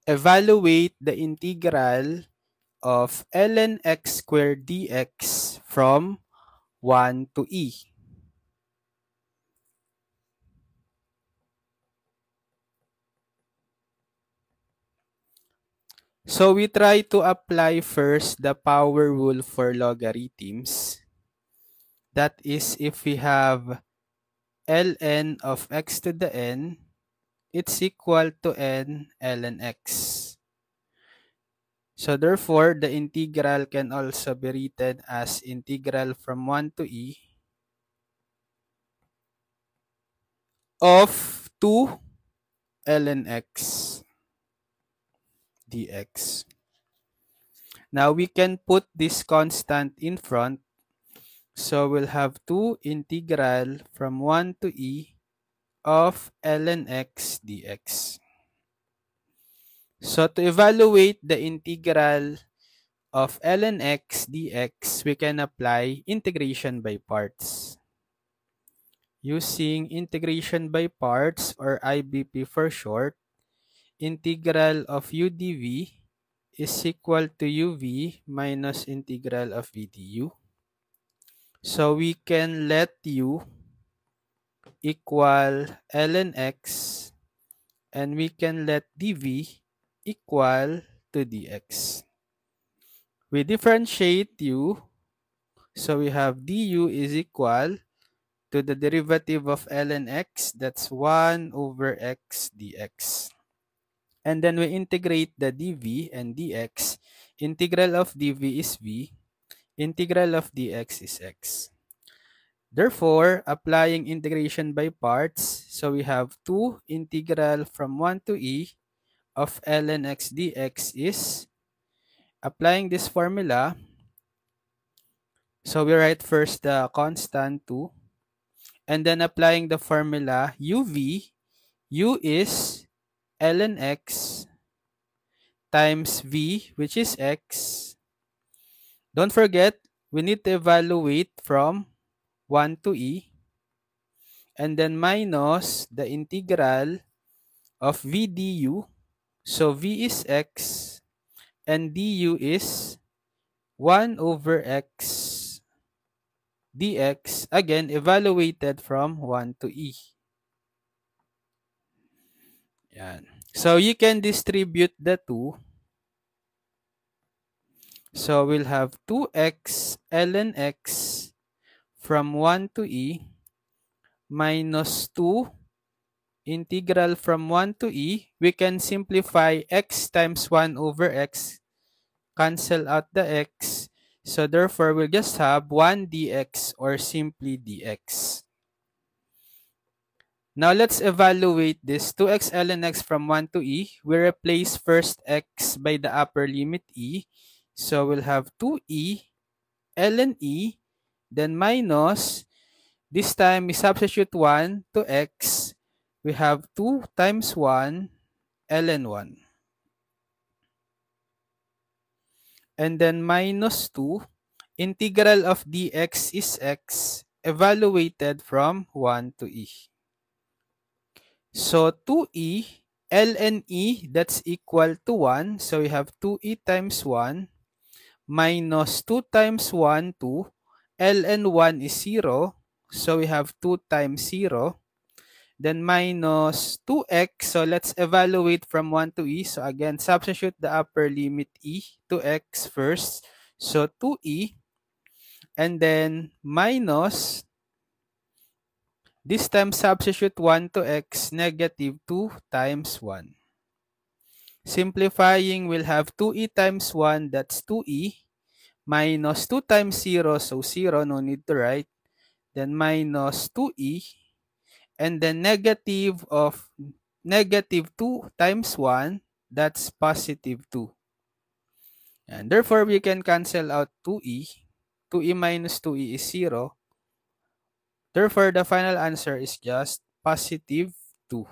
evaluate the integral of ln x squared dx from 1 to e. So we try to apply first the power rule for logarithms. That is, if we have ln of x to the n, it's equal to n ln x. So therefore, the integral can also be written as integral from 1 to e of 2 ln x dx. Now we can put this constant in front. So we'll have 2 integral from 1 to e of ln x dx. So to evaluate the integral of ln x dx, we can apply integration by parts. Using integration by parts, or IBP for short, integral of u dv is equal to uv minus integral of v du. So we can let u equal ln x and we can let dv equal to dx. We differentiate u, so we have du is equal to the derivative of ln x, that's 1 over x dx. And then we integrate the dv and dx. Integral of dv is v, integral of dx is x. Therefore, applying integration by parts, so we have 2 integral from 1 to e of ln x dx is, applying this formula, so we write first the constant 2, and then applying the formula uv, u is ln x times v, which is x. Don't forget, we need to evaluate from 1 to e, and then minus the integral of v du. So v is x, and du is 1 over x dx, again, evaluated from 1 to e. Yan. So you can distribute the 2. So we'll have 2x ln x from 1 to e minus 2 integral from 1 to e. We can simplify x times 1 over x, cancel out the x. So therefore, we'll just have 1 dx, or simply dx. Now let's evaluate this 2x ln x from 1 to e. We replace first x by the upper limit e. So we'll have 2e ln e, then minus, this time we substitute 1 to x. We have 2 times 1 ln 1. And then minus 2, integral of dx is x, evaluated from 1 to e. So 2e ln e, that's equal to 1. So we have 2e times 1 minus 2 times 1, 2. ln 1 is 0. So we have 2 times 0. Then minus 2x. So let's evaluate from 1 to e. So again, substitute the upper limit e to x first. So 2e. And then minus, this time substitute 1 to x, negative 2 times 1. Simplifying, we'll have 2e times 1, that's 2e, minus 2 times 0, so 0, no need to write. Then minus 2e, and then negative of negative 2 times 1, that's positive 2. And therefore, we can cancel out 2e. 2e minus 2e is 0. Therefore, the final answer is just positive 2.